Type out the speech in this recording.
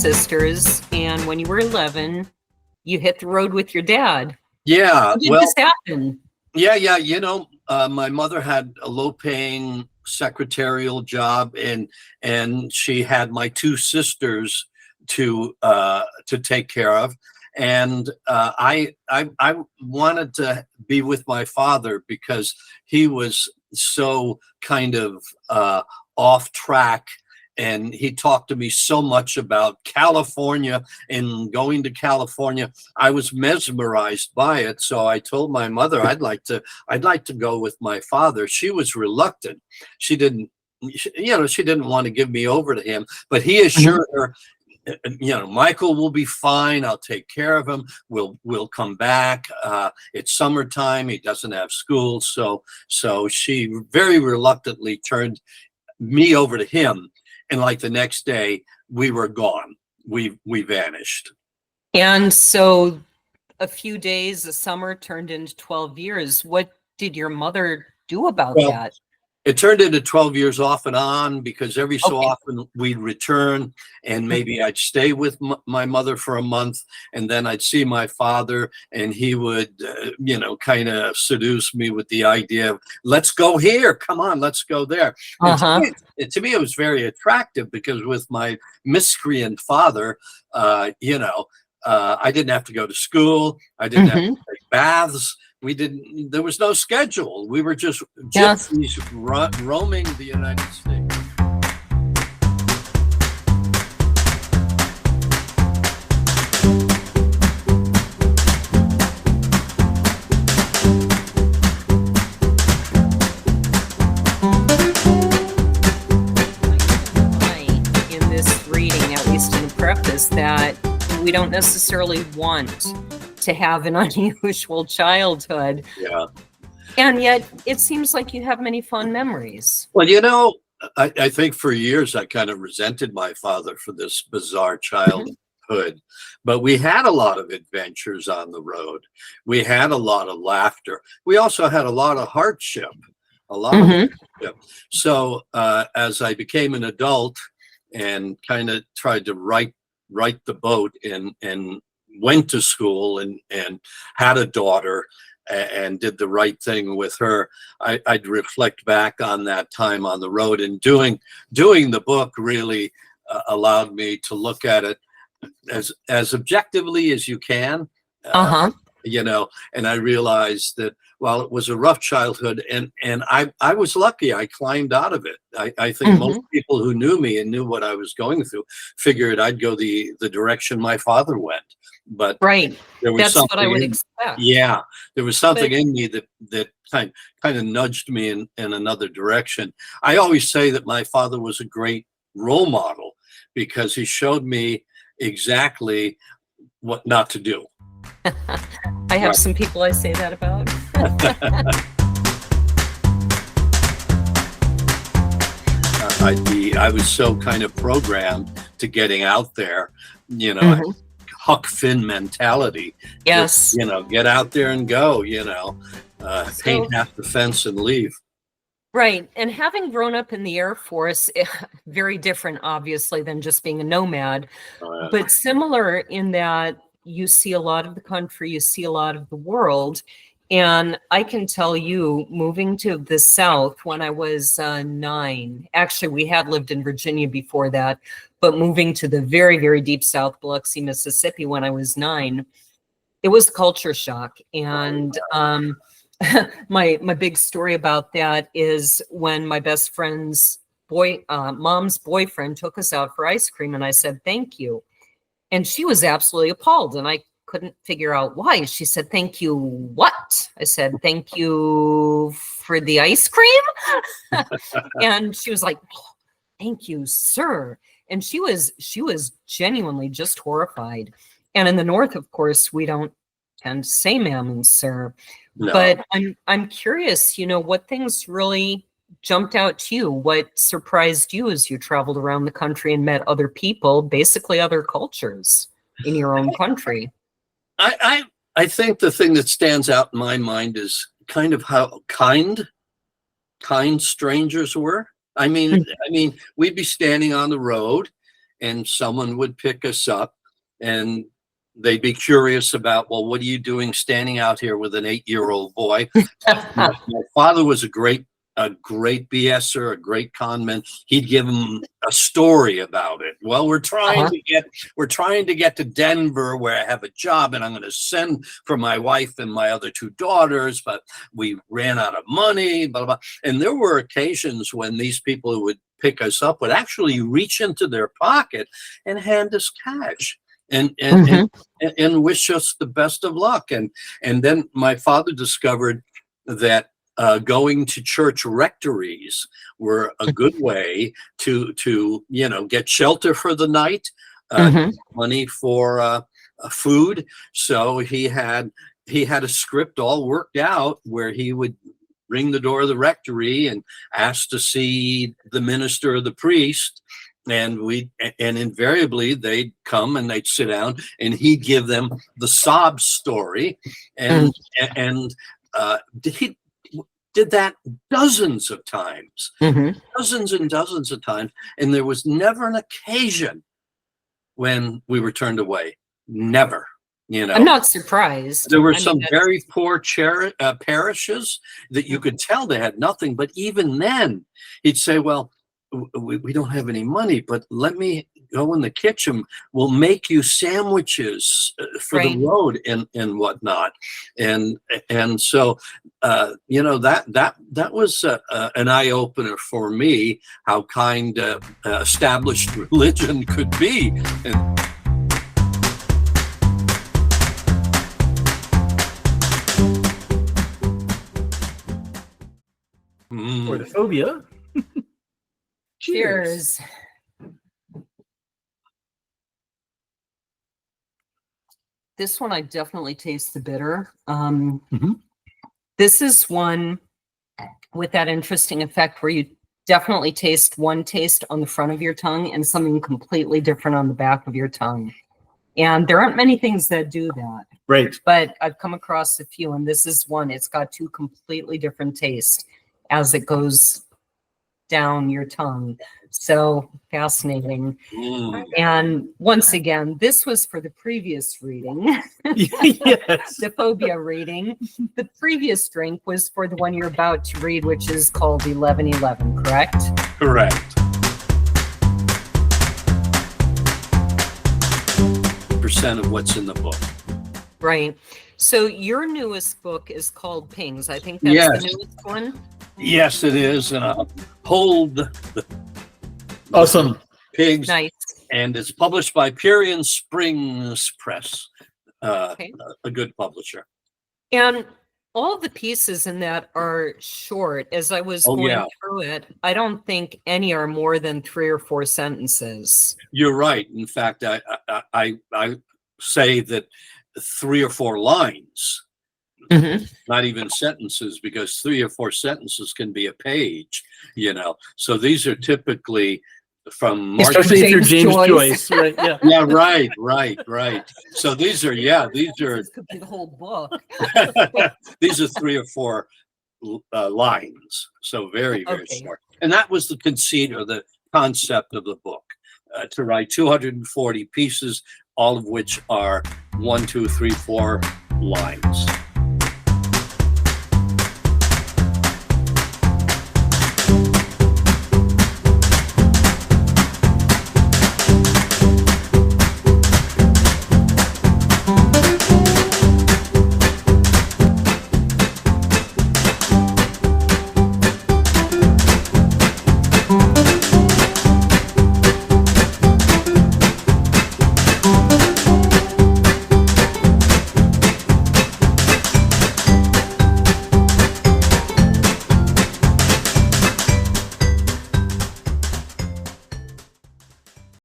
sisters, and when you were 11, you hit the road with your dad. Yeah. How did this happen? Yeah. You know, my mother had a low-paying secretarial job, and she had my two sisters to take care of. And I wanted to be with my father because he was so kind of off track. And he talked to me so much about California and going to California. I was mesmerized by it. So I told my mother I'd like to go with my father. She was reluctant. She didn't want to give me over to him, but he assured her, Michael will be fine. I'll take care of him. We'll come back. It's summertime. He doesn't have school. So she very reluctantly turned me over to him. And like the next day, we were gone. We vanished. And so a few days, the summer turned into 12 years. What did your mother do about that? It turned into 12 years off and on, because every so often we'd return, and maybe I'd stay with my mother for a month, and then I'd see my father, and he would, kind of seduce me with the idea of, let's go here. Come on, let's go there. To me, it was very attractive, because with my miscreant father, I didn't have to go to school. I didn't have to take baths. There was no schedule. We were just gypsies roaming the United States. In this reading, at least in the preface, that we don't necessarily want to have an unusual childhood. Yeah. And yet it seems like you have many fond memories. Well, I think for years I kind of resented my father for this bizarre childhood, but we had a lot of adventures on the road. We had a lot of laughter. We also had a lot of hardship, So as I became an adult and kind of tried to right the boat and went to school and had a daughter and did the right thing with her, I'd reflect back on that time on the road, and doing the book really allowed me to look at it as objectively as you can. And I realized that while it was a rough childhood, and I was lucky, I climbed out of it. I think most people who knew me and knew what I was going through figured I'd go the direction my father went. But there was that's what I would expect. Yeah, there was something in me that kind of nudged me in another direction. I always say that my father was a great role model, because he showed me exactly what not to do. I have some people I say that about. I was so kind of programmed to getting out there, Huck Finn mentality. Yes. Get out there and go, paint half the fence and leave. Right. And having grown up in the Air Force, very different, obviously, than just being a nomad, but similar in that you see a lot of the country, you see a lot of the world. And I can tell you, moving to the South when I was 9, actually, we had lived in Virginia before that, but moving to the very, very deep South, Biloxi, Mississippi, when I was 9, it was culture shock. And my big story about that is when my best friend's mom's boyfriend took us out for ice cream, and I said, "Thank you." And she was absolutely appalled, and I couldn't figure out why. She said, "Thank you, what?" I said, "Thank you for the ice cream." And she was like, "Oh, thank you, sir." And she was genuinely just horrified. And in the North, of course, we don't tend to say ma'am and sir. No. But I'm curious, what things really jumped out to you? What surprised you as you traveled around the country and met other people, basically other cultures in your own country? I think the thing that stands out in my mind is kind of how kind strangers were. I mean, we'd be standing on the road, and someone would pick us up, and they'd be curious about, well, what are you doing standing out here with an 8-year-old boy? My father was a great BSer, a great con man. He'd give him a story about it. Well, we're trying to get to Denver, where I have a job, and I'm going to send for my wife and my other 2 daughters, but we ran out of money, blah, blah. And there were occasions when these people who would pick us up would actually reach into their pocket and hand us cash and wish us the best of luck. And then my father discovered that going to church rectories were a good way to get shelter for the night, money for food. So he had a script all worked out where he would ring the door of the rectory and ask to see the minister or the priest. And invariably they'd come and they'd sit down, and he'd give them the sob story, and he did that dozens of times, dozens and dozens of times, and there was never an occasion when we were turned away. Never. I'm not surprised. There were some very poor parishes that you could tell they had nothing, but even then he'd say, well, we don't have any money, but let me go in the kitchen. We'll make you sandwiches for the road and whatnot. And so, that was an eye opener for me, how kind established religion could be. And Portophobia. Cheers. This one, I definitely taste the bitter. This is one with that interesting effect where you definitely taste one taste on the front of your tongue and something completely different on the back of your tongue. And there aren't many things that do that. Right. But I've come across a few, and this is one. It's got 2 completely different tastes as it goes down your tongue. So fascinating. And once again, this was for the previous reading. Yes. The phobia reading. The previous drink was for the one you're about to read, which is called 1111, correct? Correct. Percent of what's in the book. Right. So your newest book is called Pings. I think that's the newest one. Yes, it is. And I'll hold the Awesome. Pigs. Nice. And it's published by Pierian Springs Press, a good publisher. And all the pieces in that are short. As I was going through it, I don't think any are more than 3 or 4 sentences. You're right. In fact, I say that 3 or 4 lines, not even sentences, because 3 or 4 sentences can be a page, So these are typically from especially if you're James Joyce, right? Yeah. Yeah, right. So these are This could be the whole book. these are 3 or 4 lines. So very short. And that was the conceit or the concept of the book, to write 240 pieces, all of which are 1, 2, 3, 4 lines.